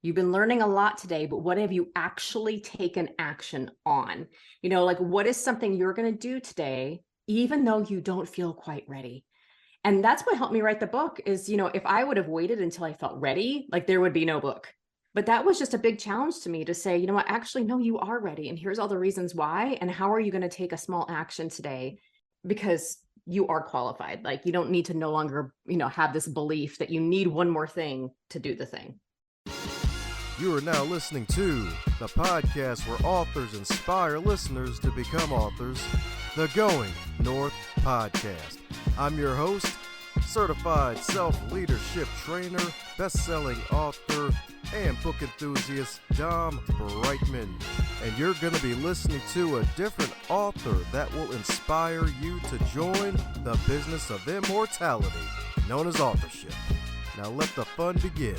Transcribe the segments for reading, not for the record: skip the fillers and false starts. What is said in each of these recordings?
You've been learning a lot today, but what have you actually taken action on? Like what is something you're going to do today, even though you don't feel quite ready? And that's what helped me write the book is, if I would have waited until I felt ready, like there would be no book. But that was just a big challenge to me to say, what, actually, no, you are ready. And here's all the reasons why. And how are you going to take a small action today? Because you are qualified. Like you don't need to no longer, have this belief that you need one more thing to do the thing. You are now listening to the podcast where authors inspire listeners to become authors, the Going North Podcast. I'm your host, certified self-leadership trainer, best-selling author, and book enthusiast, Dom Brightman. And you're going to be listening to a different author that will inspire you to join the business of immortality, known as authorship. Now let the fun begin.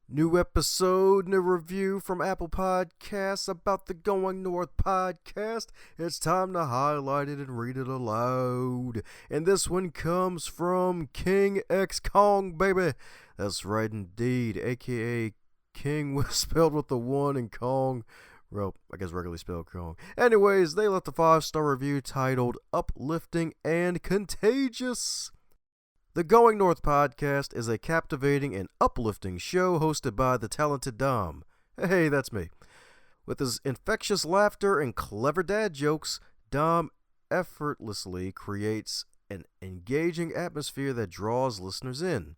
New episode, new review from Apple Podcasts about the Going North Podcast. It's time to highlight it and read it aloud. And this one comes from King X Kong, baby. That's right indeed, aka King was spelled with the 1 and Kong, well, I guess regularly spelled Kong. Anyways, they left a 5-star review titled Uplifting and Contagious. The Going North Podcast is a captivating and uplifting show hosted by the talented Dom. Hey, that's me. With his infectious laughter and clever dad jokes, Dom effortlessly creates an engaging atmosphere that draws listeners in.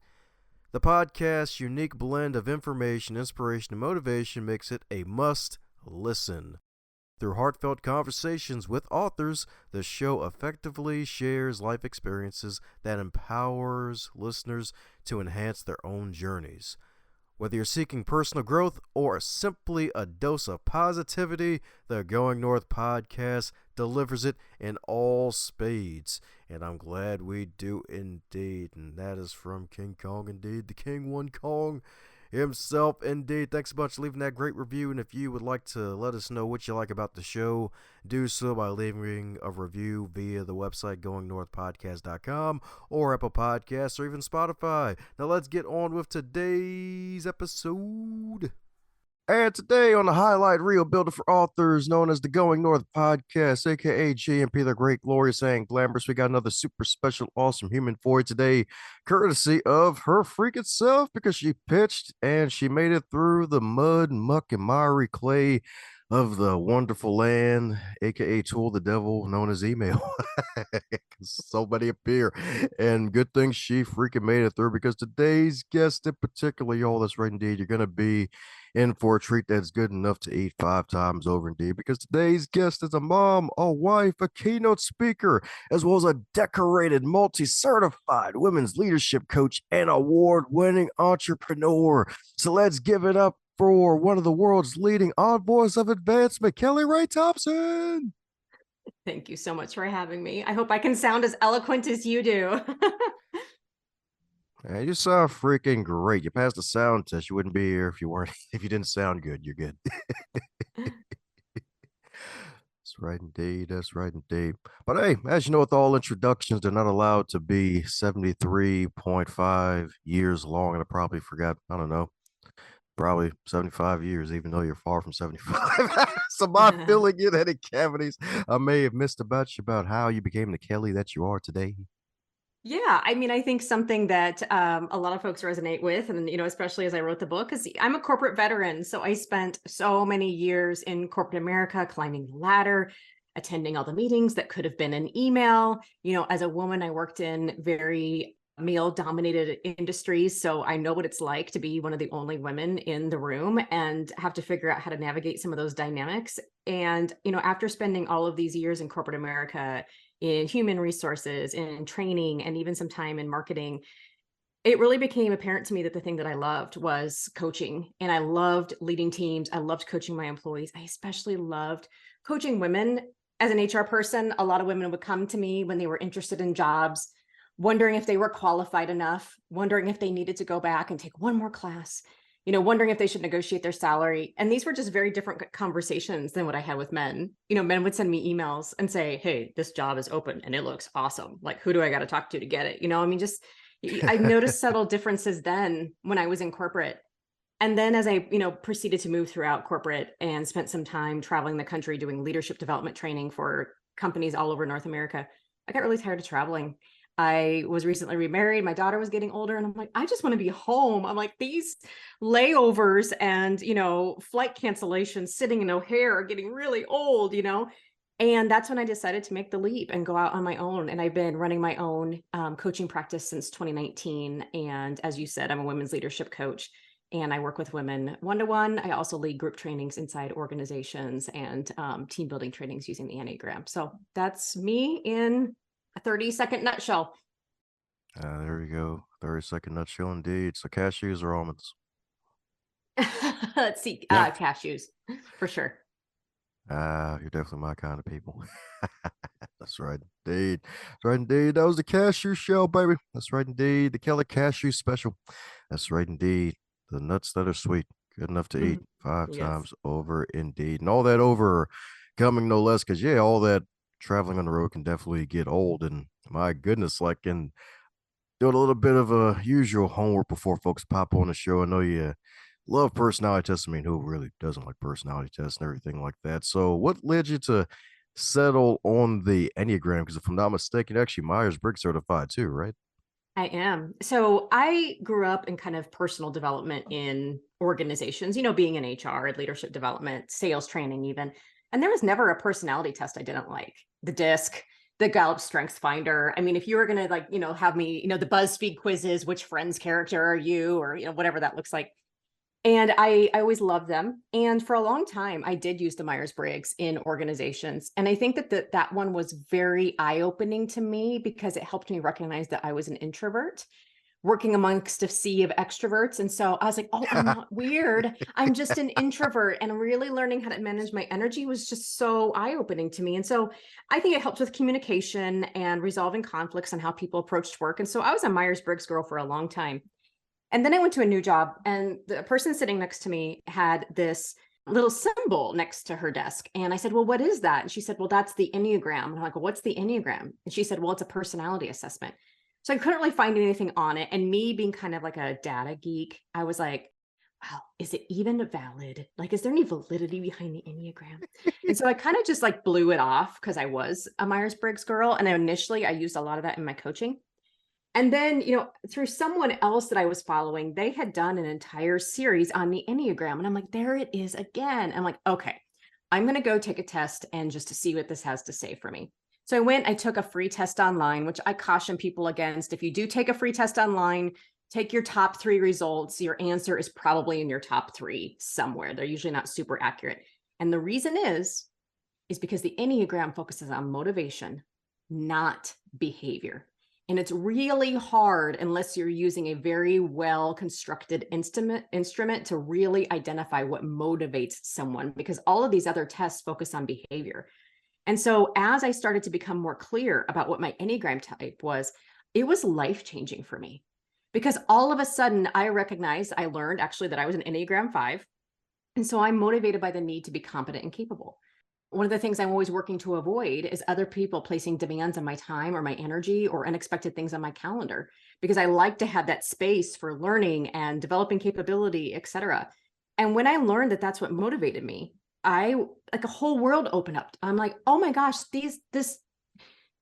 The podcast's unique blend of information, inspiration, and motivation makes it a must-listen. Through heartfelt conversations with authors, the show effectively shares life experiences that empowers listeners to enhance their own journeys. Whether you're seeking personal growth or simply a dose of positivity, the Going North Podcast delivers it in all spades. And I'm glad we do indeed. And that is from King Kong indeed, the King One Kong himself indeed. Thanks a bunch for leaving that great review, and if you would like to let us know what you like about the show, do so by leaving a review via the website goingnorthpodcast.com or Apple Podcasts or even Spotify. Now let's get on with today's episode. And today on the highlight reel builder for authors known as the Going North Podcast, aka GMP, the Great, Glorious, and Glamorous, we got another super special, awesome human for you today, courtesy of her freaking self, because she pitched and she made it through the mud, muck, and miry clay of the wonderful land, aka tool the devil, known as email. So many appear, and good thing she freaking made it through, because today's guest in particular, y'all, that's right indeed, you're gonna be in for a treat that's good enough to eat 5 times over indeed, because today's guest is a mom, a wife, a keynote speaker, as well as a decorated, multi-certified women's leadership coach and award-winning entrepreneur. So let's give it up for one of the world's leading envoys of advancement, Kelli Rae Thompson. Thank you so much for having me. I hope I can sound as eloquent as you do. Man, you sound freaking great. You passed the sound test. You wouldn't be here if you didn't sound good. You're good. That's right indeed. That's right indeed. But hey, as you know, with all introductions, they're not allowed to be 73.5 years long. And I probably forgot, I don't know, probably 75 years, even though you're far from 75. So my filling in any cavities I may have missed about how you became the Kelli that you are today. Yeah, I think something that a lot of folks resonate with, and especially as I wrote the book, is I'm a corporate veteran. So I spent so many years in corporate America, climbing the ladder, attending all the meetings that could have been an email. As a woman, I worked in very male-dominated industries, so I know what it's like to be one of the only women in the room and have to figure out how to navigate some of those dynamics. And after spending all of these years in corporate America, in human resources, in training, and even some time in marketing, it really became apparent to me that the thing that I loved was coaching. And I loved leading teams. I loved coaching my employees. I especially loved coaching women. As an HR person, a lot of women would come to me when they were interested in jobs, wondering if they were qualified enough, wondering if they needed to go back and take one more class. wondering if they should negotiate their salary. And these were just very different conversations than what I had with men. Men would send me emails and say, hey, this job is open and it looks awesome. Like, who do I got to talk to get it? Just, I noticed subtle differences then when I was in corporate. And then as I, proceeded to move throughout corporate and spent some time traveling the country doing leadership development training for companies all over North America, I got really tired of traveling. I was recently remarried. My daughter was getting older and I'm like, I just want to be home. I'm like, these layovers and, flight cancellations sitting in O'Hare are getting really old, And that's when I decided to make the leap and go out on my own. And I've been running my own coaching practice since 2019. And as you said, I'm a women's leadership coach and I work with women one-to-one. I also lead group trainings inside organizations and team building trainings using the enneagram. So that's me in a 30-second nutshell. There you go. 30-second nutshell indeed. So cashews or almonds? Let's see. Yeah. Cashews for sure. You're definitely my kind of people. That's right, indeed. That's right, indeed. That was the cashew show, baby. That's right, indeed. The Kelli Cashew Special. That's right, indeed. The nuts that are sweet, good enough to eat 5 Yes. times over, indeed. And all that overcoming, no less, because, yeah, all that traveling on the road can definitely get old. And my goodness, like, and doing a little bit of a usual homework before folks pop on the show. I know you love personality tests. I mean, who really doesn't like personality tests and everything like that? So what led you to settle on the Enneagram? Because if I'm not mistaken, actually Myers-Briggs certified too, right? I am. So I grew up in kind of personal development in organizations, being in HR, leadership development, sales training even. And there was never a personality test I didn't like. The DISC, the Gallup Strengths Finder. I mean, if you were going to have me, the BuzzFeed quizzes, which Friends character are you, or, whatever that looks like. And I always loved them. And for a long time, I did use the Myers-Briggs in organizations. And I think that that one was very eye-opening to me because it helped me recognize that I was an introvert working amongst a sea of extroverts. And so I was like, oh, I'm not weird. I'm just an introvert. And really learning how to manage my energy was just so eye-opening to me. And so I think it helped with communication and resolving conflicts and how people approached work. And so I was a Myers-Briggs girl for a long time. And then I went to a new job and the person sitting next to me had this little symbol next to her desk. And I said, well, what is that? And she said, well, that's the Enneagram. And I'm like, well, what's the Enneagram? And she said, well, it's a personality assessment. So I couldn't really find anything on it. And me being kind of like a data geek, I was like, wow, is it even valid? Like, is there any validity behind the Enneagram? And so I kind of just like blew it off because I was a Myers-Briggs girl. And initially I used a lot of that in my coaching. And then, through someone else that I was following, they had done an entire series on the Enneagram. And I'm like, there it is again. I'm like, okay, I'm going to go take a test and just to see what this has to say for me. So I took a free test online, which I caution people against. If you do take a free test online, take your top 3 results. Your answer is probably in your top 3 somewhere. They're usually not super accurate. And the reason is because the Enneagram focuses on motivation, not behavior. And it's really hard unless you're using a very well constructed instrument to really identify what motivates someone, because all of these other tests focus on behavior. And so as I started to become more clear about what my Enneagram type was, it was life-changing for me because all of a sudden I learned actually that I was an Enneagram 5. And so I'm motivated by the need to be competent and capable. One of the things I'm always working to avoid is other people placing demands on my time or my energy or unexpected things on my calendar, because I like to have that space for learning and developing capability, etc. And when I learned that that's what motivated me, like a whole world opened up. I'm like, oh my gosh, this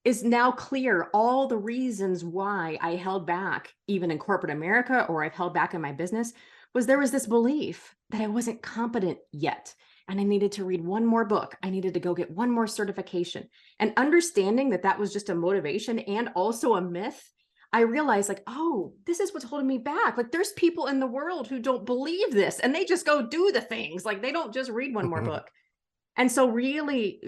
is now clear. All the reasons why I held back, even in corporate America, or I've held back in my business, was there was this belief that I wasn't competent yet. And I needed to read one more book. I needed to go get one more certification. And understanding that that was just a motivation and also a myth, I realized like, oh, this is what's holding me back. Like there's people in the world who don't believe this and they just go do the things. Like they don't just read one more book. And so really,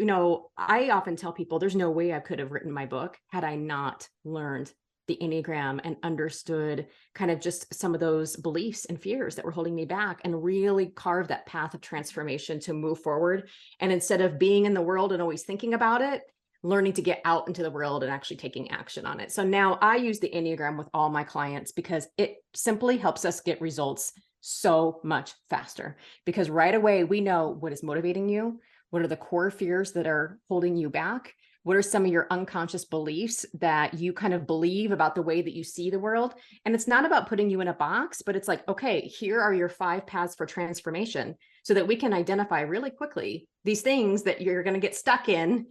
I often tell people there's no way I could have written my book had I not learned the Enneagram and understood kind of just some of those beliefs and fears that were holding me back and really carve that path of transformation to move forward. And instead of being in the world and always thinking about it, learning to get out into the world and actually taking action on it. So now I use the Enneagram with all my clients because it simply helps us get results so much faster, because right away we know what is motivating you, what are the core fears that are holding you back, what are some of your unconscious beliefs that you kind of believe about the way that you see the world. And it's not about putting you in a box, but it's like, okay, here are your 5 paths for transformation, so that we can identify really quickly these things that you're going to get stuck in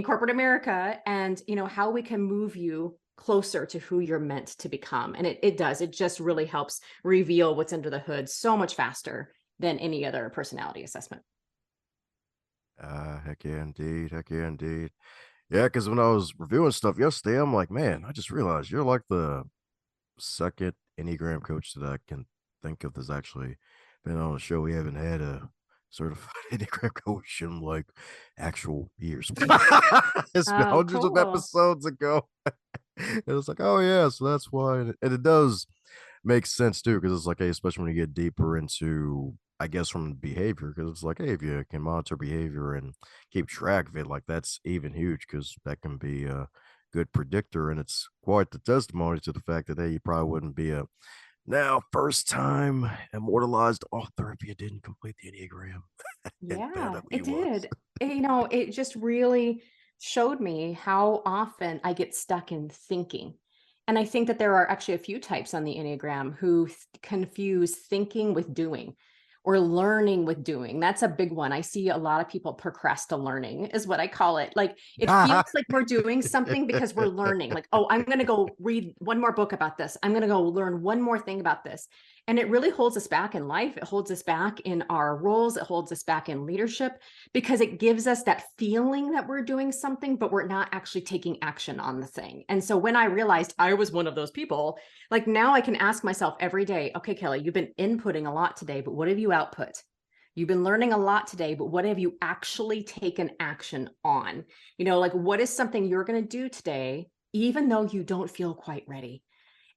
corporate America, and how we can move you closer to who you're meant to become. And it does. It just really helps reveal what's under the hood so much faster than any other personality assessment. Heck yeah, indeed. Heck yeah, indeed. Yeah, because when I was reviewing stuff yesterday, I'm like, man, I just realized you're like the second Enneagram coach that I can think of that's actually been on a show. We haven't had a certified Enneagram coach in like actual years. It's been Oh, hundreds of cool. episodes ago. And it's like, oh yeah, so that's why. And it does make sense too, because it's like, hey, especially when you get deeper into, I guess, from behavior, because it's like, hey, if you can monitor behavior and keep track of it, like that's even huge, because that can be a good predictor. And it's quite the testimony to the fact that, hey, you probably wouldn't be a now first time immortalized author if you didn't complete the Enneagram. And found Yeah, out who it you was. did. It just really showed me how often I get stuck in thinking. And I think that there are actually a few types on the Enneagram who confuse thinking with doing, or learning with doing. That's a big one. I see a lot of people procrastinating, is what I call it. Like, it feels like we're doing something because we're learning. Like, oh, I'm going to go read one more book about this. I'm going to go learn one more thing about this. And it really holds us back in life. It holds us back in our roles. It holds us back in leadership, because it gives us that feeling that we're doing something, but we're not actually taking action on the thing. And so when I realized I was one of those people, like, now I can ask myself every day, okay, Kelli, you've been inputting a lot today, but what have you output? You've been learning a lot today, but what have you actually taken action on? Like, what is something you're going to do today, even though you don't feel quite ready?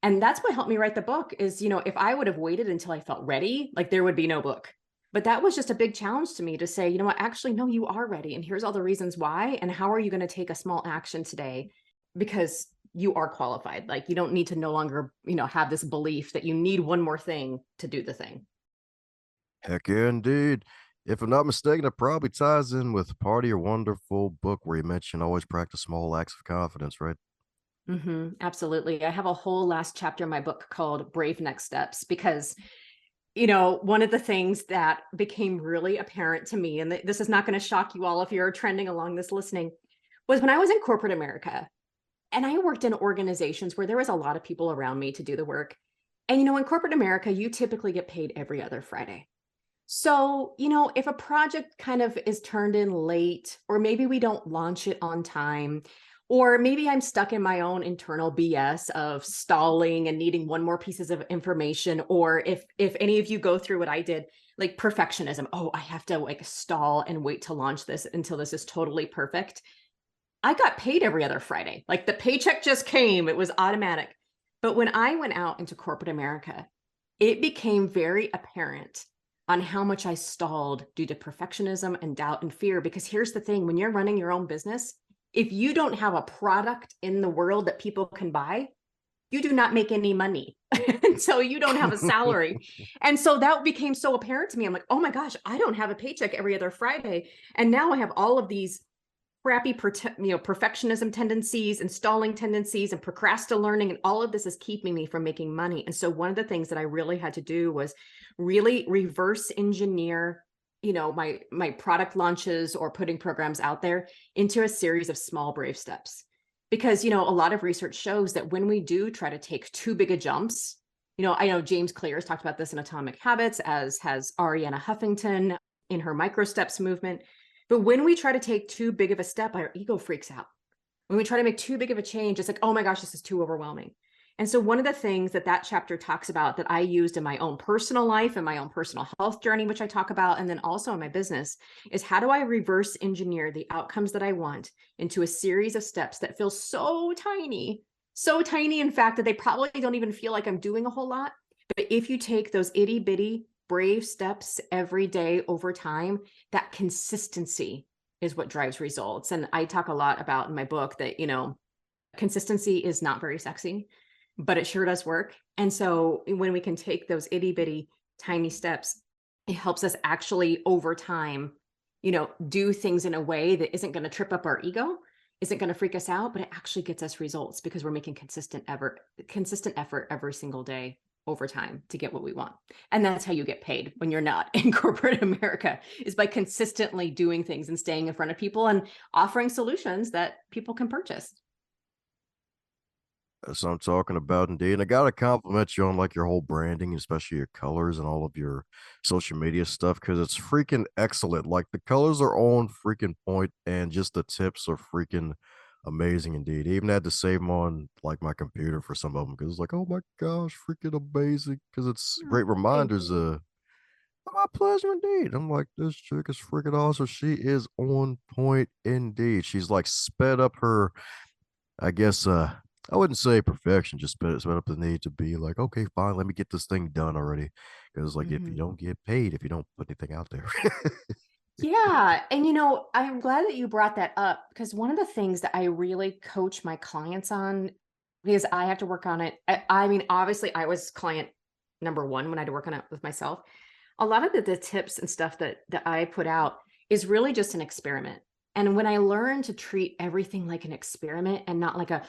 And that's what helped me write the book is, if I would have waited until I felt ready, like, there would be no book. But that was just a big challenge to me to say, you know what, actually, no, you are ready. And here's all the reasons why. And how are you going to take a small action today? Because you are qualified. Like, you don't need to no longer, have this belief that you need one more thing to do the thing. Heck yeah, indeed. If I'm not mistaken, it probably ties in with part of your wonderful book where you mentioned always practice small acts of confidence, right? Absolutely. I have a whole last chapter in my book called Brave Next Steps, because one of the things that became really apparent to me, and this is not going to shock you all if you're trending along this listening, was when I was in corporate America and I worked in organizations where there was a lot of people around me to do the work. And, in corporate America, you typically get paid every other Friday. So, if a project kind of is turned in late, or maybe we don't launch it on time, or maybe I'm stuck in my own internal BS of stalling and needing one more pieces of information, or if any of you go through what I did, like perfectionism, oh, I have to like stall and wait to launch this until this is totally perfect. I got paid every other Friday. Like, the paycheck just came, it was automatic. But when I went out into corporate America, it became very apparent on how much I stalled due to perfectionism and doubt and fear. Because here's the thing, when you're running your own business, if you don't have a product in the world that people can buy, you do not make any money. And so you don't have a salary. And so that became so apparent to me. I'm like, oh my gosh, I don't have a paycheck every other Friday. And now I have all of these crappy perfectionism tendencies and stalling tendencies and procrastinating, and all of this is keeping me from making money. And so one of the things that I really had to do was really reverse engineer my product launches or putting programs out there into a series of small brave steps. Because a lot of research shows that when we do try to take too big a jumps, I know James Clear has talked about this in Atomic Habits, as has Arianna Huffington in her micro steps movement. But when we try to take too big of a step, our ego freaks out. When we try to make too big of a change, it's like, oh my gosh, this is too overwhelming. And so one of the things that chapter talks about that I used in my own personal life and my own personal health journey, which I talk about, and then also in my business, is how do I reverse engineer the outcomes that I want into a series of steps that feel so tiny, in fact, that they probably don't even feel like I'm doing a whole lot. But if you take those itty bitty brave steps every day over time, that consistency is what drives results. And I talk a lot about in my book that, consistency is not very sexy, but it sure does work. And so when we can take those itty bitty tiny steps. It helps us actually over time, do things in a way that isn't going to trip up our ego, isn't going to freak us out, but it actually gets us results because we're making consistent effort every single day over time to get what we want. And that's how you get paid when you're not in corporate America, is by consistently doing things and staying in front of people and offering solutions that people can purchase. That's what I'm talking about, indeed. And I gotta compliment you on like your whole branding, especially your colors and all of your social media stuff, because it's freaking excellent. Like the colors are on freaking point, and just the tips are freaking amazing indeed. I even had to save them on like my computer for some of them because it's like, oh my gosh, freaking amazing. Because it's Oh, great thank reminders. you. My pleasure indeed. I'm like, this chick is freaking awesome. She is on point indeed. She's like sped up her, I guess, I wouldn't say perfection, just sped up the need to be like, okay, fine, let me get this thing done already. Because like if you Mhm. don't get paid, if you don't put anything out there. Yeah. And I'm glad that you brought that up, because one of the things that I really coach my clients on, because I have to work on it. I mean, obviously, I was client number one when I had to work on it with myself. A lot of the tips and stuff that I put out is really just an experiment. And when I learned to treat everything like an experiment and not like I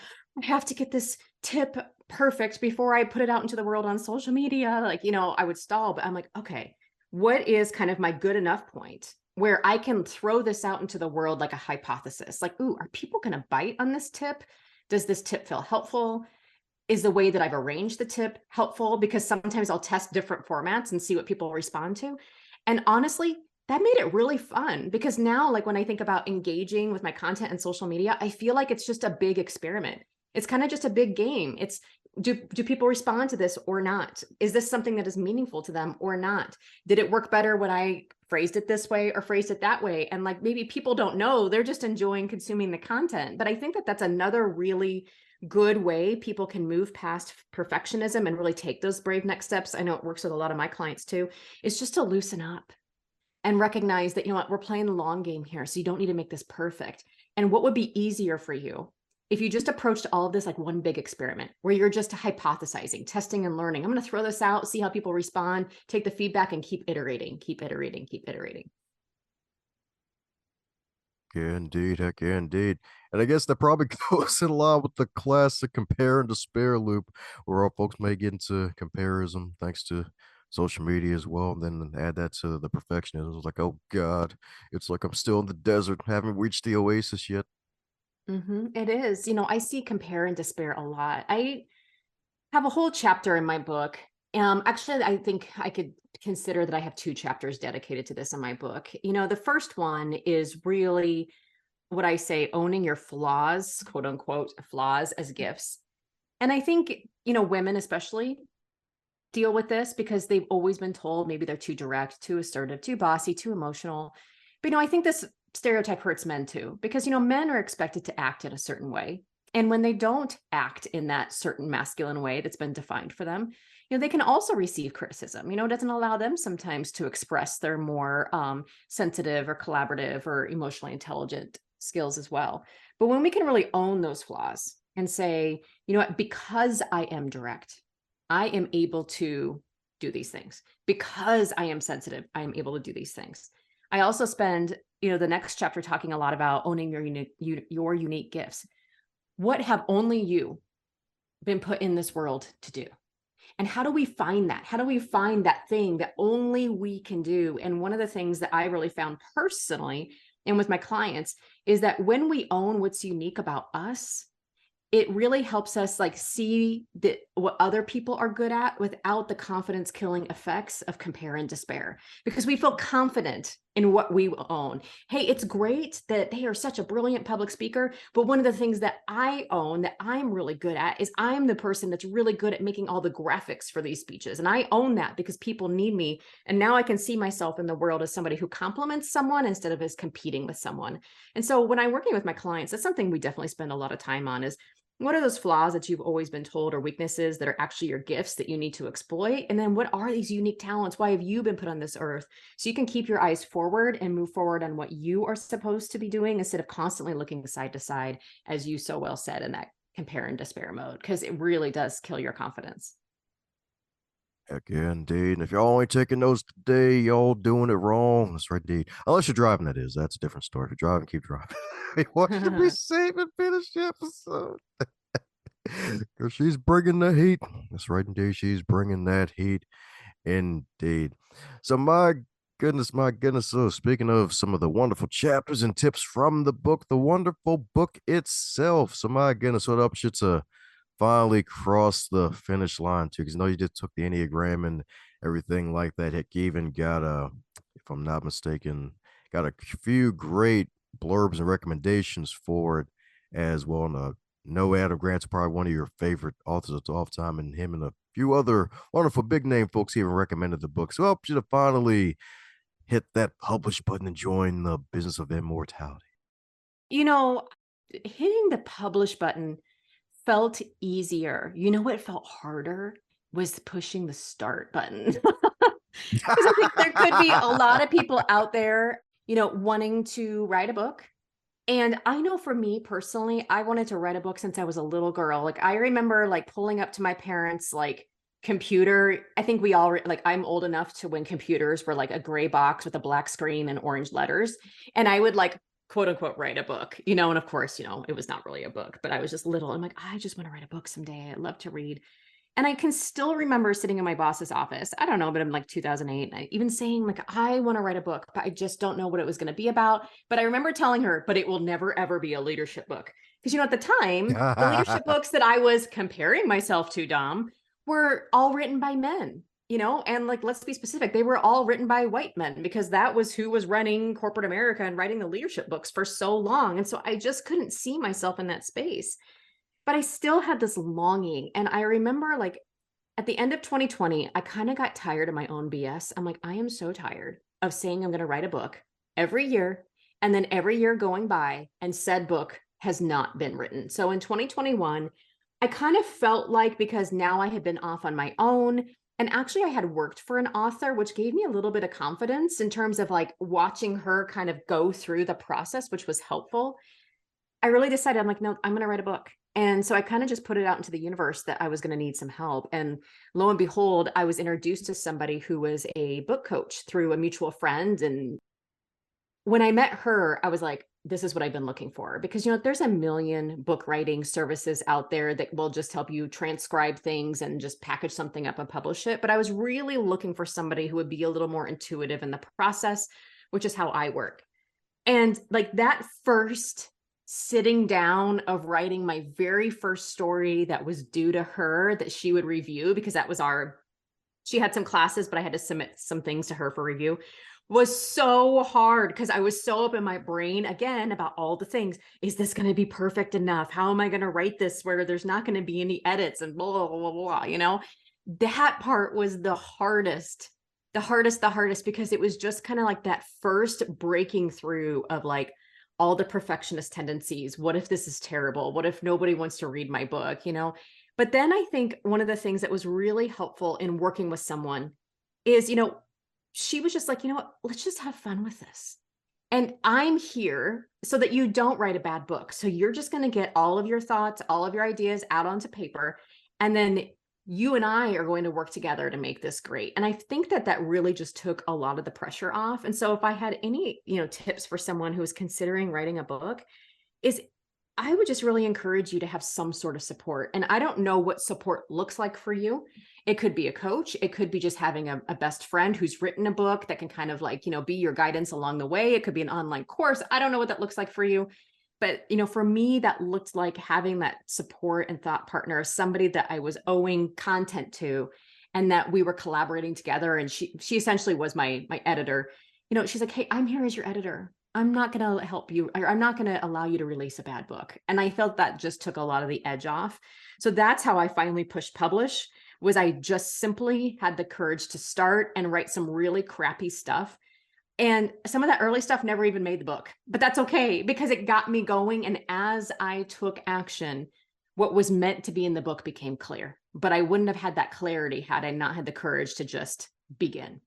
have to get this tip perfect before I put it out into the world on social media, like, I would stall, but I'm like, okay, what is kind of my good enough point where I can throw this out into the world like a hypothesis? Like, ooh, are people going to bite on this tip? Does this tip feel helpful? Is the way that I've arranged the tip helpful? Because sometimes I'll test different formats and see what people respond to. And honestly, that made it really fun, because now, like when I think about engaging with my content and social media, I feel like it's just a big experiment. It's kind of just a big game. It's, do people respond to this or not? Is this something that is meaningful to them or not? Did it work better when I phrased it this way or phrased it that way? And like maybe people don't know, they're just enjoying consuming the content. But I think that that's another really good way people can move past perfectionism and really take those brave next steps. I know it works with a lot of my clients too, is just to loosen up and recognize that, what, we're playing the long game here. So you don't need to make this perfect. And what would be easier for you if you just approached all of this like one big experiment where you're just hypothesizing, testing and learning? I'm going to throw this out, see how people respond, take the feedback, and keep iterating, keep iterating, keep iterating. Yeah, indeed. Heck yeah, indeed. And I guess that probably goes in line with the classic compare and despair loop where all folks may get into comparison thanks to social media as well. And then add that to the perfectionism. It's like, oh God, it's like I'm still in the desert, haven't reached the oasis yet. It is. I see compare and despair a lot. I have a whole chapter in my book. Actually, I think I could consider that I have two chapters dedicated to this in my book. The first one is really what I say, owning your flaws, quote unquote, flaws as gifts. And I think, women especially deal with this because they've always been told maybe they're too direct, too assertive, too bossy, too emotional. But, I think this stereotype hurts men too, because, men are expected to act in a certain way. And when they don't act in that certain masculine way that's been defined for them, they can also receive criticism. It doesn't allow them sometimes to express their more sensitive or collaborative or emotionally intelligent skills as well. But when we can really own those flaws and say, what, because I am direct, I am able to do these things. Because I am sensitive, I am able to do these things. I also spend, the next chapter talking a lot about owning your unique gifts. What have only you been put in this world to do? And how do we find that? How do we find that thing that only we can do? And one of the things that I really found personally and with my clients is that when we own what's unique about us, it really helps us like see that what other people are good at without the confidence killing effects of compare and despair, because we feel confident in what we own. Hey, it's great that they are such a brilliant public speaker, but one of the things that I own that I'm really good at is I'm the person that's really good at making all the graphics for these speeches, and I own that because people need me. And now I can see myself in the world as somebody who compliments someone instead of as competing with someone. And so when I'm working with my clients, that's something we definitely spend a lot of time on, is what are those flaws that you've always been told or weaknesses that are actually your gifts that you need to exploit? And then what are these unique talents? Why have you been put on this earth? So you can keep your eyes forward and move forward on what you are supposed to be doing instead of constantly looking side to side, as you so well said, in that compare and despair mode, because it really does kill your confidence. Heck yeah, indeed. And if y'all ain't taking notes today, y'all doing it wrong. That's right, indeed. Unless you're driving, that is. That's a different story. If you're driving, keep driving. What should we save and finish the episode? Because she's bringing the heat. That's right, indeed. She's bringing that heat, indeed. So, my goodness. So, speaking of some of the wonderful chapters and tips from the book, the wonderful book itself. So, my goodness, what up, you to finally crossed the finish line too, because I know you just took the enneagram and everything like that. Heck, you even got if I'm not mistaken, got a few great blurbs and recommendations for it as well. And no, Adam Grant's probably one of your favorite authors of all time, and him and a few other wonderful big name folks even recommended the book. So I hope you to finally hit that publish button and join the business of immortality. You know, hitting the publish button felt easier. You know what felt harder was pushing the start button. Because I think there could be a lot of people out there, wanting to write a book. And I know for me personally, I wanted to write a book since I was a little girl. Like I remember like pulling up to my parents' like computer. I think we all like I'm old enough to when computers were like a gray box with a black screen and orange letters. And I would like quote unquote write a book, and of course, it was not really a book, but I was just little. I'm like, I just want to write a book someday. I love to read. And I can still remember sitting in my boss's office. I don't know, but I'm like 2008, and even saying like, I want to write a book, but I just don't know what it was going to be about. But I remember telling her, but it will never, ever be a leadership book. Because, at the time, the leadership books that I was comparing myself to, Dom, were all written by men, and like, let's be specific. They were all written by white men because that was who was running corporate America and writing the leadership books for so long. And so I just couldn't see myself in that space. But I still had this longing. And I remember like at the end of 2020, I kind of got tired of my own BS. I'm like, I am so tired of saying I'm going to write a book every year. And then every year going by and said book has not been written. So in 2021, I kind of felt like because now I had been off on my own and actually I had worked for an author, which gave me a little bit of confidence in terms of like watching her kind of go through the process, which was helpful. I really decided, I'm like, no, I'm going to write a book. And so I kind of just put it out into the universe that I was going to need some help. And lo and behold, I was introduced to somebody who was a book coach through a mutual friend. And when I met her, I was like, this is what I've been looking for. Because, there's a million book writing services out there that will just help you transcribe things and just package something up and publish it. But I was really looking for somebody who would be a little more intuitive in the process, which is how I work. And like that first sitting down of writing my very first story that was due to her that she would review, because that was she had some classes, but I had to submit some things to her for review, was so hard because I was so up in my brain again about all the things. Is this going to be perfect enough? How am I going to write this where there's not going to be any edits and blah, blah, blah, blah, That part was the hardest, because it was just kind of like that first breaking through of like, all the perfectionist tendencies. What if this is terrible? What if nobody wants to read my book, But then I think one of the things that was really helpful in working with someone is, she was just like, what, let's just have fun with this. And I'm here so that you don't write a bad book. So you're just going to get all of your thoughts, all of your ideas out onto paper. And then you and I are going to work together to make this great. And I think that really just took a lot of the pressure off. And so if I had any, tips for someone who is considering writing a book, is I would just really encourage you to have some sort of support. And I don't know what support looks like for you. It could be a coach. It could be just having a best friend who's written a book that can kind of like, be your guidance along the way. It could be an online course. I don't know what that looks like for you. But, for me, that looked like having that support and thought partner, somebody that I was owing content to, and that we were collaborating together. And she essentially was my editor. She's like, hey, I'm here as your editor. I'm not going to help you, or I'm not going to allow you to release a bad book. And I felt that just took a lot of the edge off. So that's how I finally pushed publish, was I just simply had the courage to start and write some really crappy stuff. And some of that early stuff never even made the book, but that's okay because it got me going. And as I took action, what was meant to be in the book became clear, but I wouldn't have had that clarity had I not had the courage to just begin.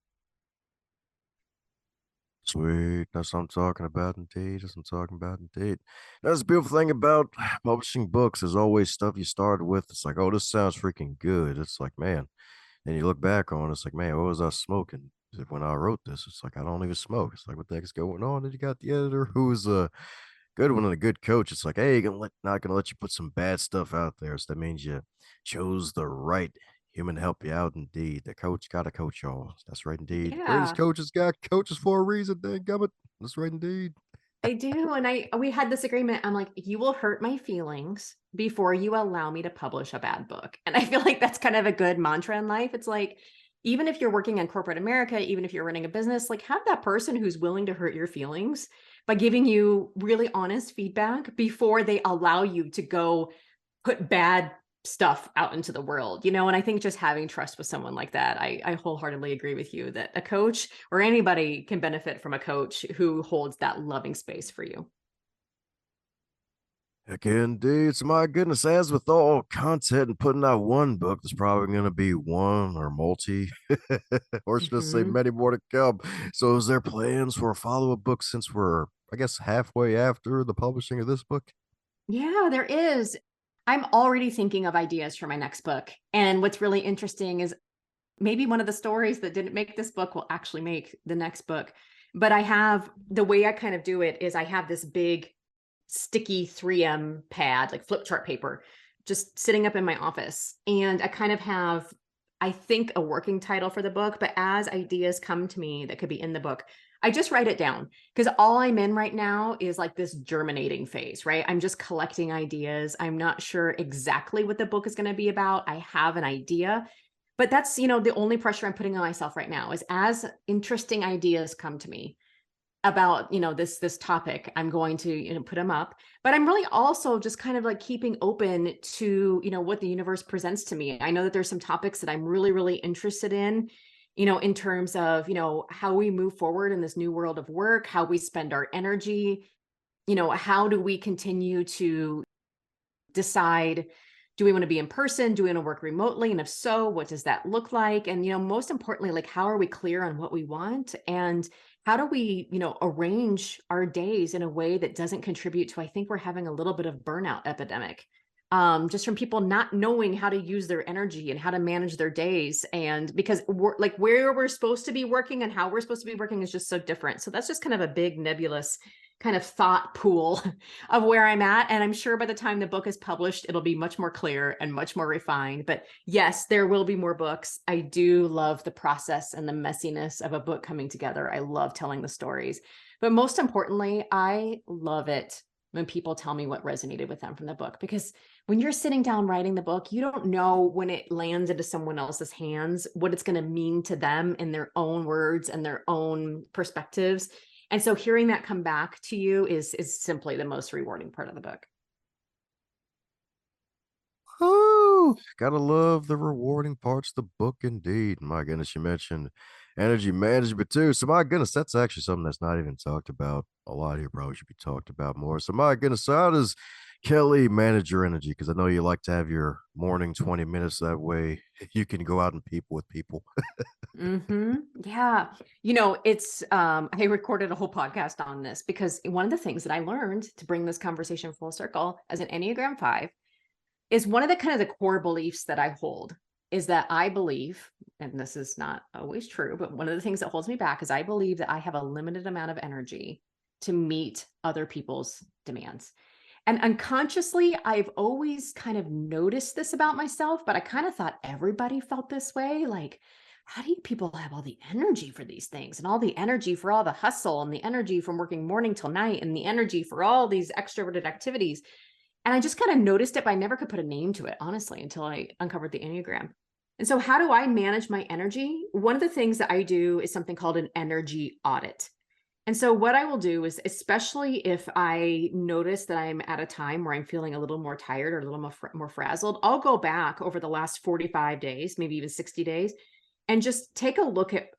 Sweet. That's what I'm talking about, indeed. That's what I'm talking about, indeed. That's the beautiful thing about publishing books. There's always stuff you started with. It's like, oh, this sounds freaking good. It's like, man, And you look back on it, it's like, man, what was I smoking? When I wrote this, it's like I don't even smoke. It's like, what the heck's going on? And you got the editor who was a good one and a good coach. It's like, hey, not gonna let you put some bad stuff out there. So that means you chose the right human to help you out. Indeed, the coach got to coach y'all. That's right, indeed. The greatest Yeah. coaches got coaches for a reason. Dang gummit. That's right, indeed. I do. And we had this agreement. I'm like, you will hurt my feelings before you allow me to publish a bad book. And I feel like that's kind of a good mantra in life. It's like, even if you're working in corporate America, even if you're running a business, like have that person who's willing to hurt your feelings by giving you really honest feedback before they allow you to go put bad stuff out into the world, and I think just having trust with someone like that, I wholeheartedly agree with you that a coach or anybody can benefit from a coach who holds that loving space for you. Heck indeed. So my goodness, as with all content and putting out one book, there's probably going to be one or multi, or should I say Mhm. many more to come. So is there plans for a follow-up book since we're, I guess, halfway after the publishing of this book? Yeah, there is. I'm already thinking of ideas for my next book. And what's really interesting is maybe one of the stories that didn't make this book will actually make the next book. But I have the way I kind of do it is I have this big sticky 3M pad, like flip chart paper, just sitting up in my office. And I kind of have, I think, a working title for the book, but as ideas come to me that could be in the book, I just write it down because all I'm in right now is like this germinating phase, right? I'm just collecting ideas. I'm not sure exactly what the book is going to be about. I have an idea, but that's, the only pressure I'm putting on myself right now is as interesting ideas come to me about, this topic, I'm going to, put them up. But I'm really also just kind of like keeping open to, what the universe presents to me. I know that there's some topics that I'm really, really interested in terms of, how we move forward in this new world of work, how we spend our energy, how do we continue to decide, do we want to be in person? Do we want to work remotely? And if so, what does that look like? And, most importantly, like, how are we clear on what we want? And how do we, arrange our days in a way that doesn't contribute to, I think we're having a little bit of burnout epidemic. Just from people not knowing how to use their energy and how to manage their days. And because we're like where we're supposed to be working and how we're supposed to be working is just so different. So that's just kind of a big nebulous kind of thought pool of where I'm at. And I'm sure by the time the book is published, it'll be much more clear and much more refined. But yes, there will be more books. I do love the process and the messiness of a book coming together. I love telling the stories. But most importantly, I love it when people tell me what resonated with them from the book, because when you're sitting down writing the book, you don't know when it lands into someone else's hands, what it's going to mean to them in their own words and their own perspectives. And so hearing that come back to you is simply the most rewarding part of the book. Oh, gotta love the rewarding parts of the book indeed. My goodness, you mentioned energy management too. So my goodness, that's actually something that's not even talked about a lot here. Probably should be talked about more. So my goodness, so how does Kelly manage your energy? Because I know you like to have your morning 20 minutes that way you can go out and people with people. Yeah. It's I recorded a whole podcast on this because one of the things that I learned to bring this conversation full circle as an Enneagram 5 is one of the kind of the core beliefs that I hold is that I believe, and this is not always true, but one of the things that holds me back is I believe that I have a limited amount of energy to meet other people's demands. And unconsciously, I've always kind of noticed this about myself, but I kind of thought everybody felt this way. Like, how do you people have all the energy for these things and all the energy for all the hustle and the energy from working morning till night and the energy for all these extroverted activities? And I just kind of noticed it, but I never could put a name to it, honestly, until I uncovered the Enneagram. And so, how do I manage my energy? One of the things that I do is something called an energy audit. And so what I will do is, especially if I notice that I'm at a time where I'm feeling a little more tired or a little more frazzled, I'll go back over the last 45 days, maybe even 60 days, and just take a look at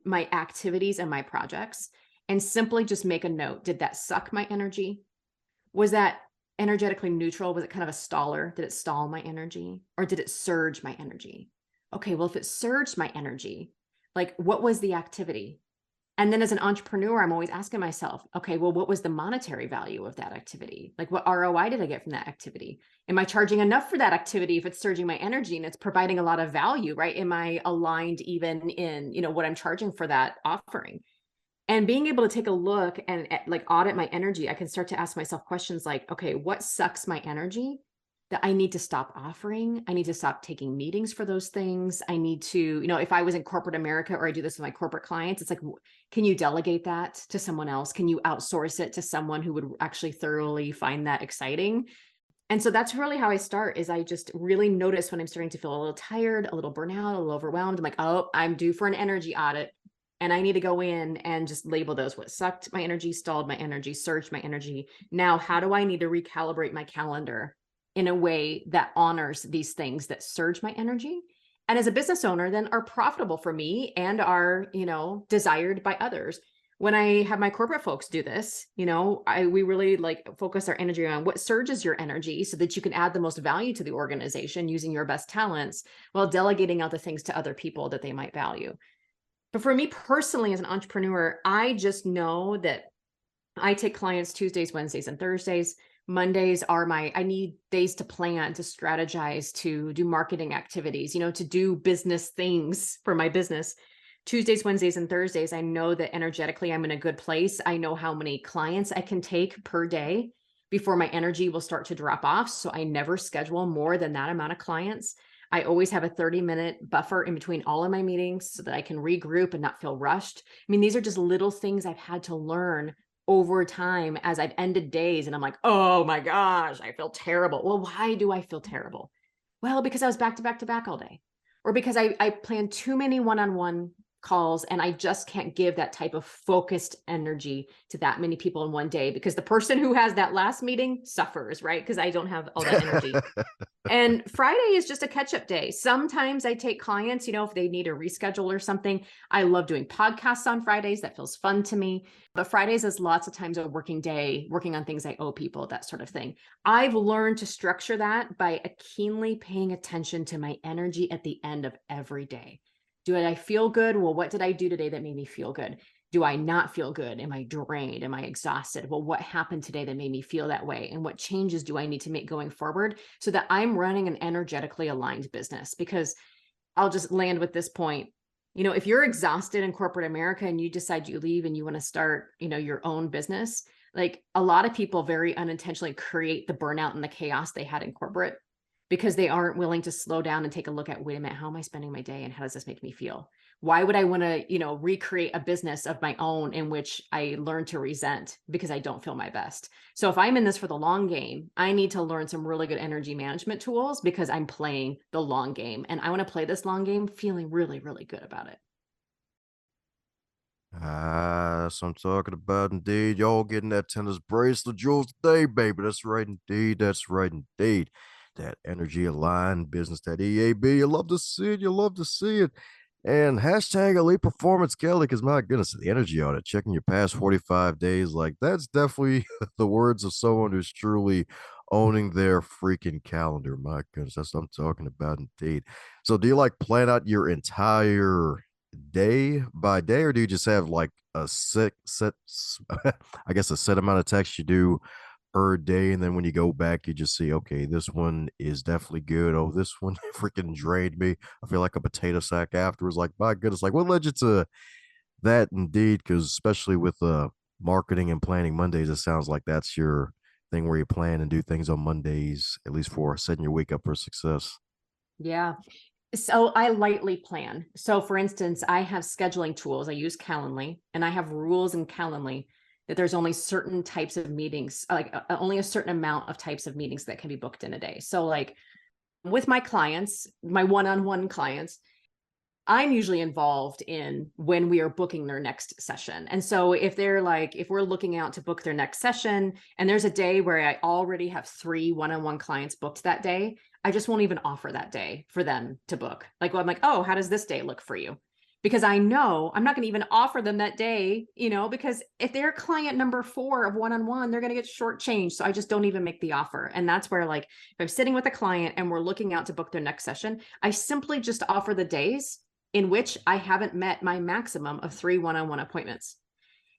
my activities and my projects and simply just make a note. Did that suck my energy? Was that energetically neutral? Was it kind of a staller? Did it stall my energy or did it surge my energy? Okay, well, if it surged my energy, like what was the activity? And then as an entrepreneur, I'm always asking myself, okay, well, what was the monetary value of that activity? Like, what ROI did I get from that activity? Am I charging enough for that activity if it's surging my energy and it's providing a lot of value, right? Am I aligned even in, what I'm charging for that offering? And being able to take a look and like audit my energy, I can start to ask myself questions like, okay, what sucks my energy that I need to stop offering? I need to stop taking meetings for those things. I need to, if I was in corporate America or I do this with my corporate clients, it's like, can you delegate that to someone else? Can you outsource it to someone who would actually thoroughly find that exciting? And so that's really how I start is I just really notice when I'm starting to feel a little tired, a little burnout, a little overwhelmed. I'm like, oh, I'm due for an energy audit. And I need to go in and just label those, what sucked my energy, stalled my energy, surged my energy. Now, how do I need to recalibrate my calendar in a way that honors these things that surge my energy? And as a business owner, then are profitable for me and are, desired by others. When I have my corporate folks do this, we really like focus our energy on what surges your energy so that you can add the most value to the organization using your best talents while delegating out the things to other people that they might value. But for me personally, as an entrepreneur, I just know that I take clients Tuesdays, Wednesdays, and Thursdays. Mondays are I need days to plan, to strategize, to do marketing activities, to do business things for my business. Tuesdays, Wednesdays, and Thursdays, I know that energetically I'm in a good place. I know how many clients I can take per day before my energy will start to drop off. So I never schedule more than that amount of clients. I always have a 30-minute buffer in between all of my meetings so that I can regroup and not feel rushed. I mean, these are just little things I've had to learn over time as I've ended days and I'm like, oh my gosh, I feel terrible. Well, why do I feel terrible? Well, because I was back to back to back all day, or because I planned too many one-on-one calls and I just can't give that type of focused energy to that many people in one day because the person who has that last meeting suffers, right? Because I don't have all that energy. And Friday is just a catch-up day. Sometimes I take clients, if they need a reschedule or something. I love doing podcasts on Fridays. That feels fun to me. But Fridays is lots of times a working day, working on things I owe people, that sort of thing. I've learned to structure that by keenly paying attention to my energy at the end of every day. Do I feel good? Well, what did I do today that made me feel good? Do I not feel good? Am I drained? Am I exhausted? Well, what happened today that made me feel that way? And what changes do I need to make going forward so that I'm running an energetically aligned business? Because I'll just land with this point. If you're exhausted in corporate America and you decide you leave and you want to start, your own business, like a lot of people very unintentionally create the burnout and the chaos they had in corporate because they aren't willing to slow down and take a look at, wait a minute, how am I spending my day and how does this make me feel? Why would I want to, recreate a business of my own in which I learn to resent because I don't feel my best? So if I'm in this for the long game, I need to learn some really good energy management tools because I'm playing the long game and I want to play this long game feeling really, really good about it. That's what I'm talking about, indeed. Y'all getting that tennis bracelet jewels today, baby. That's right, indeed. That's right, indeed. That energy aligned business, that EAB. You love to see it. You love to see it. And hashtag elite performance, Kelly, because my goodness, the energy on it, checking your past 45 days, like that's definitely the words of someone who's truly owning their freaking calendar. My goodness, that's what I'm talking about, indeed. So, do you like plan out your entire day by day, or do you just have like a set I guess a set amount of text you do per day, and then when you go back, you just see, okay, this one is definitely good. Oh, this one freaking drained me. I feel like a potato sack afterwards. Like, my goodness, like what led you to that indeed? Because especially with marketing and planning Mondays, it sounds like that's your thing where you plan and do things on Mondays, at least for setting your week up for success. Yeah. So I lightly plan. So for instance, I have scheduling tools. I use Calendly and I have rules in Calendly that there's only certain types of meetings, like only a certain amount of types of meetings that can be booked in a day. So like with my clients, my one-on-one clients, I'm usually involved in when we are booking their next session. And so if we're looking out to book their next session and there's a day where I already have 3 one-on-one clients booked that day, I just won't even offer that day for them to book. Like, well, I'm like, oh, how does this day look for you? Because I know I'm not going to even offer them that day, because if they're client number 4 of one-on-one, they're going to get shortchanged. So I just don't even make the offer. And that's where like, if I'm sitting with a client and we're looking out to book their next session, I simply just offer the days in which I haven't met my maximum of 3 one-on-one appointments.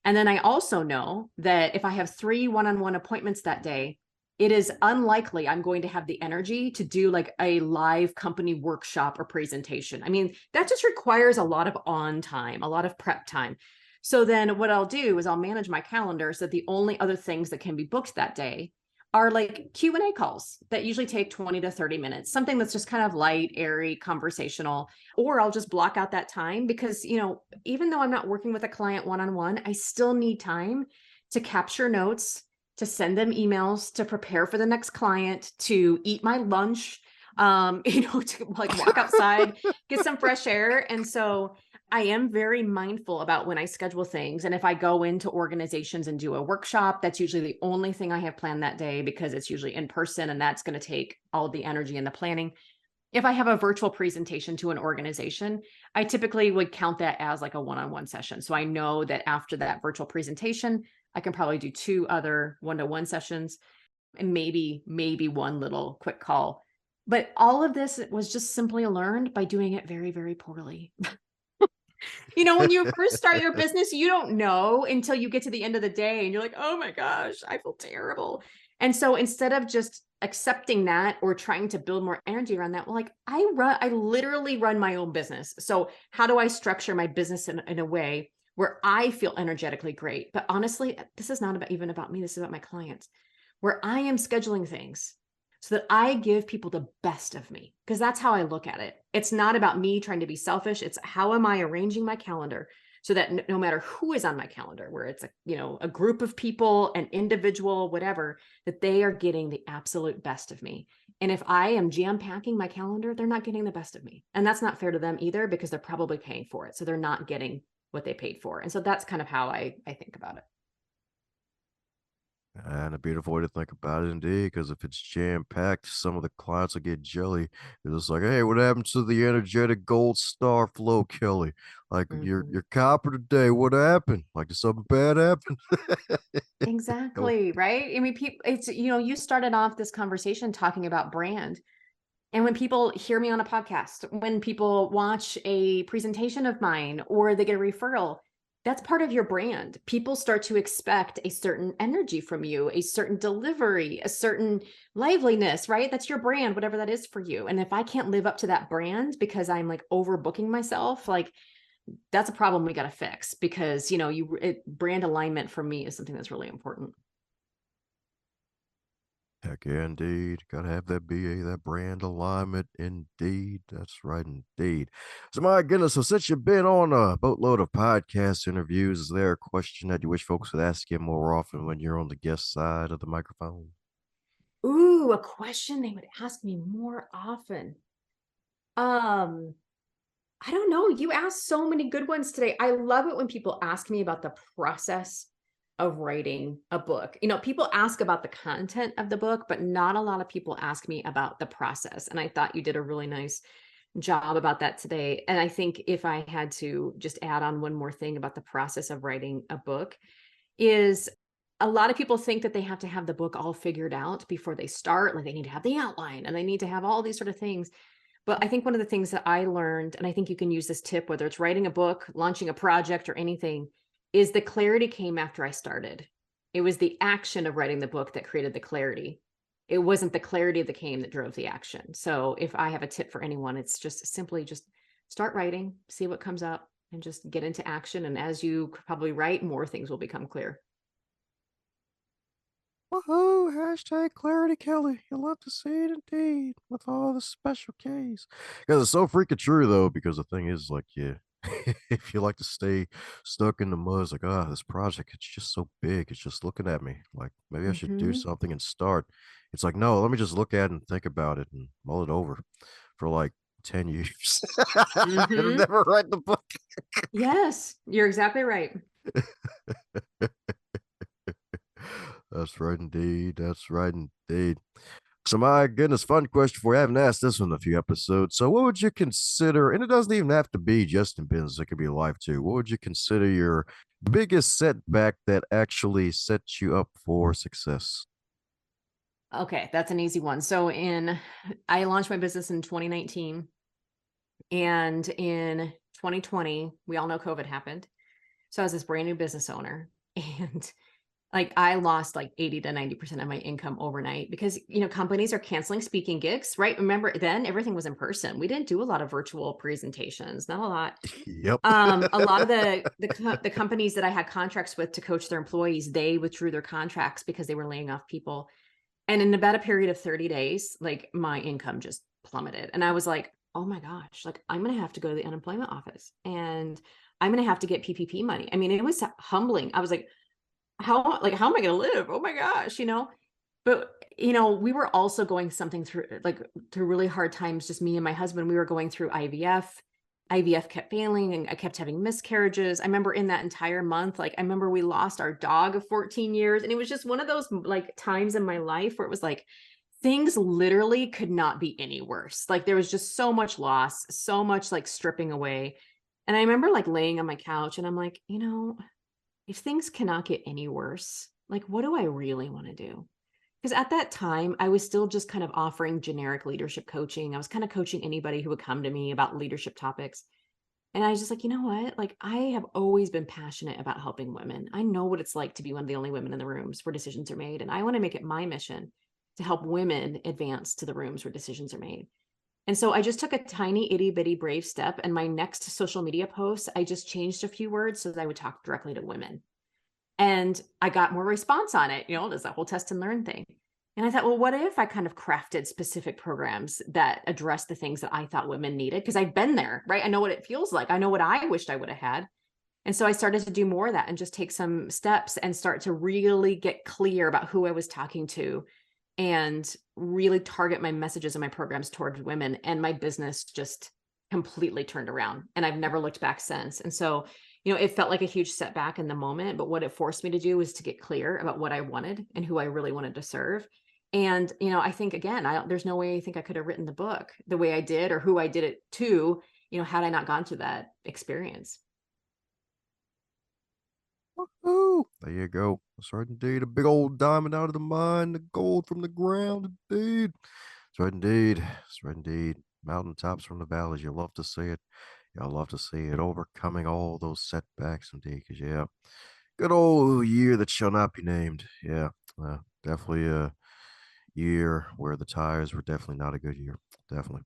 And then I also know that if I have 3 one-on-one appointments that day, it is unlikely I'm going to have the energy to do like a live company workshop or presentation. I mean, that just requires a lot of on time, a lot of prep time. So then what I'll do is I'll manage my calendar so that the only other things that can be booked that day are like Q&A calls that usually take 20 to 30 minutes, something that's just kind of light, airy, conversational, or I'll just block out that time because, even though I'm not working with a client one-on-one, I still need time to capture notes, to send them emails, to prepare for the next client, to eat my lunch, to like walk outside, get some fresh air. And so I am very mindful about when I schedule things. And if I go into organizations and do a workshop, that's usually the only thing I have planned that day because it's usually in person and that's going to take all the energy and the planning. If I have a virtual presentation to an organization, I typically would count that as like a one-on-one session. So I know that after that virtual presentation, I can probably do 2 other one-to-one sessions and maybe one little quick call. But all of this was just simply learned by doing it very, very poorly. When you first start your business, you don't know until you get to the end of the day and you're like, oh my gosh, I feel terrible. And so instead of just accepting that or trying to build more energy around that, well, like I literally run my own business. So how do I structure my business in a way where I feel energetically great? But honestly, this is not even about me. This is about my clients, where I am scheduling things so that I give people the best of me, because that's how I look at it. It's not about me trying to be selfish. It's how am I arranging my calendar so that no matter who is on my calendar, where it's a group of people, an individual, whatever, that they are getting the absolute best of me. And if I am jam packing my calendar, they're not getting the best of me. And that's not fair to them either, because they're probably paying for it. So they're not getting what they paid for. And so that's kind of how I think about it. And a beautiful way to think about it, indeed. Because if it's jam packed, some of the clients will get jelly. They're just like, "Hey, what happened to the energetic gold star flow, Kelly? Like your Mhm. copper today, what happened? Like did something bad happen?" Go. Exactly, right? I mean, people, you started off this conversation talking about brand. And when people hear me on a podcast, when people watch a presentation of mine or they get a referral, that's part of your brand. People start to expect a certain energy from you, a certain delivery, a certain liveliness, right? That's your brand, whatever that is for you. And if I can't live up to that brand because I'm like overbooking myself, like that's a problem we got to fix because, brand alignment for me is something that's really important. Heck yeah, indeed. Gotta have that BA, that brand alignment, indeed. That's right, indeed. So, my goodness, so since you've been on a boatload of podcast interviews, is there a question that you wish folks would ask you more often when you're on the guest side of the microphone? Ooh, a question they would ask me more often. Um, I don't know. You asked so many good ones today. I love it when people ask me about the process of writing a book. People ask about the content of the book, but not a lot of people ask me about the process. And I thought you did a really nice job about that today. And I think if I had to just add on one more thing about the process of writing a book is a lot of people think that they have to have the book all figured out before they start. Like they need to have the outline and they need to have all these sort of things. But I think one of the things that I learned, and I think you can use this tip, whether it's writing a book, launching a project, or anything, is the clarity came after I started. It was the action of writing the book that created the clarity. It wasn't the clarity that came that drove the action. So if I have a tip for anyone, it's just simply just start writing, see what comes up, and just get into action. And as you probably write, more things will become clear. Woohoo! Hashtag clarity, Kelly. You'll love to see it indeed with all the special Ks. Because it's so freaking true, though. Because the thing is, like, yeah, if you like to stay stuck in the mud, it's like, this project, it's just so big. It's just looking at me. Like, maybe I should do Hmm. something and start. It's like, no, let me just look at it and think about it and mull it over for like 10 years. And Hmm. never write the book. Yes, you're exactly right. That's right, indeed. That's right, indeed. So, my goodness, fun question for you. I haven't asked this one in a few episodes. So, what would you consider, and it doesn't even have to be just in business, it could be life too. What would you consider your biggest setback that actually set you up for success? Okay, that's an easy one. I launched my business in 2019. And in 2020, we all know COVID happened. So I was this brand new business owner, and like I lost like 80 to 90% of my income overnight because, companies are canceling speaking gigs, right? Remember then everything was in person. We didn't do a lot of virtual presentations, not a lot. Yep. A lot of the companies that I had contracts with to coach their employees, they withdrew their contracts because they were laying off people. And in about a period of 30 days, like my income just plummeted. And I was like, oh my gosh, like I'm going to have to go to the unemployment office and I'm going to have to get PPP money. I mean, it was humbling. I was like, how am I going to live? Oh my gosh, but we were also going something through really hard times. Just me and my husband, we were going through IVF. IVF kept failing and I kept having miscarriages. I remember in that entire month, like I remember we lost our dog of 14 years. And it was just one of those like times in my life where it was like, things literally could not be any worse. Like there was just so much loss, so much like stripping away. And I remember like laying on my couch and I'm like, if things cannot get any worse, like what do I really want to do? Because at that time, I was still just kind of offering generic leadership coaching. I was kind of coaching anybody who would come to me about leadership topics. And I was just like, you know what? Like, I have always been passionate about helping women. I know what it's like to be one of the only women in the rooms where decisions are made. And I want to make it my mission to help women advance to the rooms where decisions are made. And so I just took a tiny itty bitty brave step. And my next social media post, I just changed a few words so that I would talk directly to women. And I got more response on it. There's that whole test and learn thing. And I thought, well, what if I kind of crafted specific programs that address the things that I thought women needed? Because I've been there, right? I know what it feels like. I know what I wished I would have had. And so I started to do more of that and just take some steps and start to really get clear about who I was talking to and really target my messages and my programs towards women. And my business just completely turned around. And I've never looked back since. And so it felt like a huge setback in the moment, but what it forced me to do was to get clear about what I wanted and who I really wanted to serve. And, I think again, there's no way I think I could have written the book the way I did or who I did it to, had I not gone through that experience. Woohoo! There you go. That's right indeed. A big old diamond out of the mine, the gold from the ground indeed. That's right indeed. That's right indeed. Mountaintops from the valleys. You love to see it. Y'all love to see it. Overcoming all those setbacks indeed. Because, yeah, good old year that shall not be named. Yeah, definitely a year where the tires were definitely not a good year. Definitely.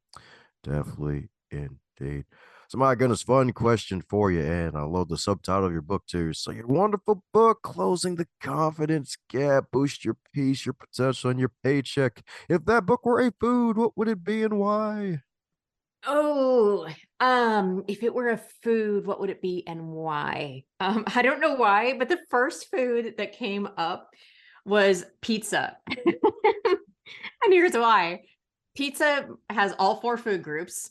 Definitely indeed. So, my goodness, fun question for you. And I love the subtitle of your book, too. So, your wonderful book, Closing the Confidence Gap, Boost Your Peace, Your Potential, and Your Paycheck. If that book were a food, what would it be and why? Oh, if it were a food, what would it be and why? I don't know why, but the first food that came up was pizza. And here's why. Pizza has all four food groups.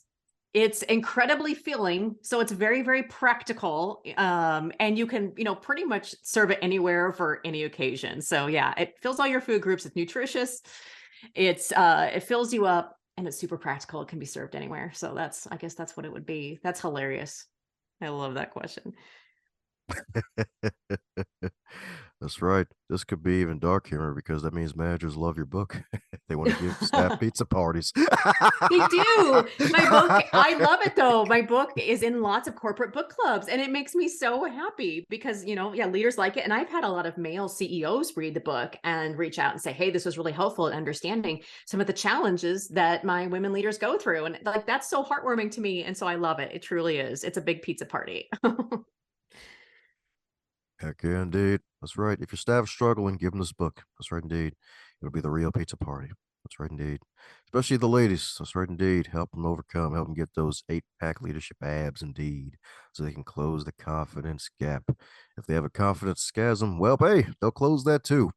It's incredibly filling, so it's very, very practical. And you can, pretty much serve it anywhere for any occasion. So yeah, it fills all your food groups. It's nutritious. It fills you up and it's super practical. It can be served anywhere. So I guess that's what it would be. That's hilarious. I love that question. That's right. This could be even dark humor because that means managers love your book. They want to give staff pizza parties. They do. My book, I love it though. My book is in lots of corporate book clubs and it makes me so happy because, leaders like it. And I've had a lot of male CEOs read the book and reach out and say, hey, this was really helpful in understanding some of the challenges that my women leaders go through. And like, that's so heartwarming to me. And so I love it. It truly is. It's a big pizza party. Heck yeah, indeed. That's right. If your staff's struggling, give them this book. That's right, indeed. It'll be the real pizza party. That's right, indeed. Especially the ladies. That's right, indeed. Help them overcome, help them get those 8-pack leadership abs, indeed, so they can close the confidence gap. If they have a confidence scasm, well, hey, they'll close that too.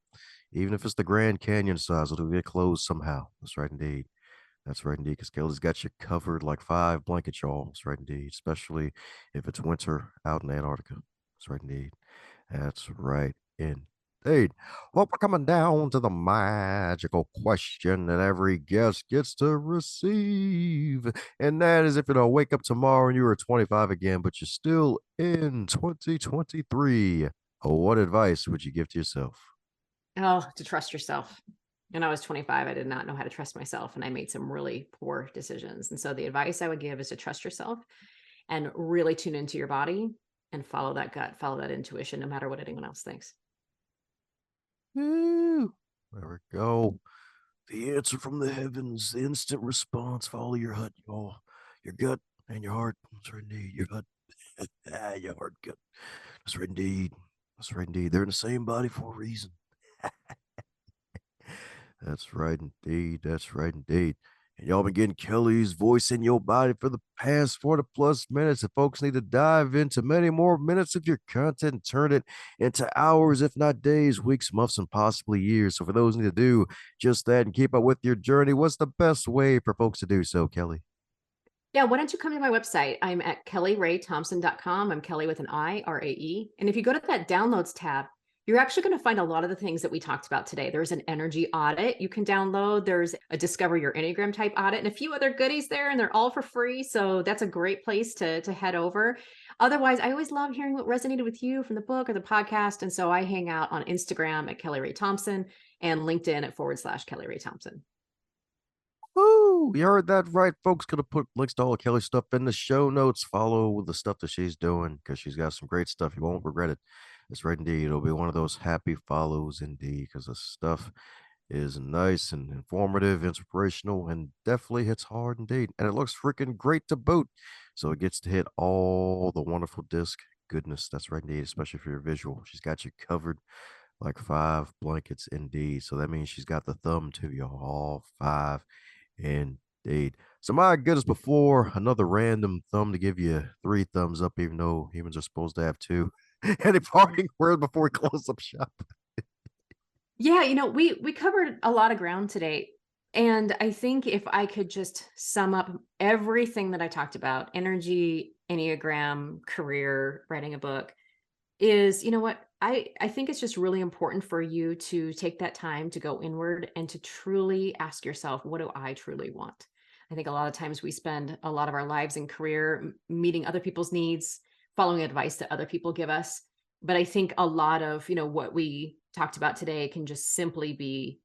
Even if it's the Grand Canyon size, it'll get closed somehow. That's right, indeed. That's right, indeed. Because Kelly's got you covered like 5 blankets, y'all. That's right, indeed. Especially if it's winter out in Antarctica. That's right, indeed. That's right, indeed. Well, we're coming down to the magical question that every guest gets to receive. And that is if you don't wake up tomorrow and you are 25 again, but you're still in 2023, what advice would you give to yourself? Oh, to trust yourself. When I was 25, I did not know how to trust myself and I made some really poor decisions. And so the advice I would give is to trust yourself and really tune into your body and follow that gut, follow that intuition, no matter what anyone else thinks. Woo! There we go. The answer from the heavens, the instant response. Follow your gut, y'all. Your gut and your heart. That's right, indeed. Your gut, your heart, gut. That's right, indeed. That's right, indeed. They're in the same body for a reason. That's right, indeed. That's right, indeed. And y'all been getting Kelli's voice in your body for the past 40 plus minutes. And folks need to dive into many more minutes of your content and turn it into hours, if not days, weeks, months, and possibly years. So for those who need to do just that and keep up with your journey, what's the best way for folks to do so, Kelli? Yeah, why don't you come to my website? I'm at kelliraethompson.com. I'm Kelli with an I, R-A-E. And if you go to that downloads tab, you're actually going to find a lot of the things that we talked about today. There's an energy audit you can download. There's a discover your enneagram type audit and a few other goodies there, and they're all for free. So that's a great place to head over. Otherwise, I always love hearing what resonated with you from the book or the podcast. And so I hang out on Instagram at Kelli Rae Thompson and LinkedIn at /Kelli Rae Thompson. Woo! You heard that right, folks. Gonna put links to all of Kelli's stuff in the show notes. Follow the stuff that she's doing because she's got some great stuff. You won't regret it. It's right indeed. It'll be one of those happy follows indeed because the stuff is nice and informative, inspirational, and definitely hits hard indeed. And it looks freaking great to boot. So it gets to hit all the wonderful disc goodness. That's right indeed, especially for your visual. She's got you covered like 5 blankets indeed. So that means she's got the thumb to you, all 5 indeed. So my goodness, before another random thumb to give you 3 thumbs up, even though humans are supposed to have 2. Any parting words before we close up shop? Yeah, we covered a lot of ground today. And I think if I could just sum up everything that I talked about, energy, enneagram, career, writing a book, is, you know what? I think it's just really important for you to take that time to go inward and to truly ask yourself, what do I truly want? I think a lot of times we spend a lot of our lives in career meeting other people's needs, following advice that other people give us. But I think a lot of, what we talked about today can just simply be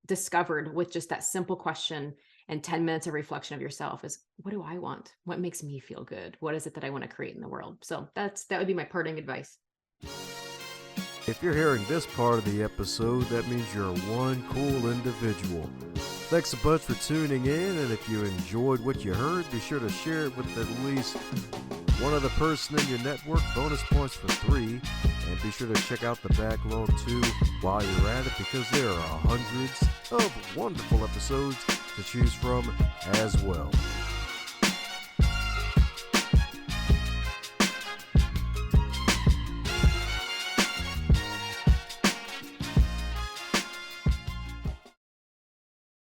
discovered with just that simple question and 10 minutes of reflection of yourself is, what do I want? What makes me feel good? What is it that I want to create in the world? So that would be my parting advice. If you're hearing this part of the episode, that means you're one cool individual. Thanks a bunch for tuning in, and if you enjoyed what you heard, be sure to share it with at least one other person in your network. Bonus points for 3. And be sure to check out the backlog too while you're at it, because there are hundreds of wonderful episodes to choose from as well.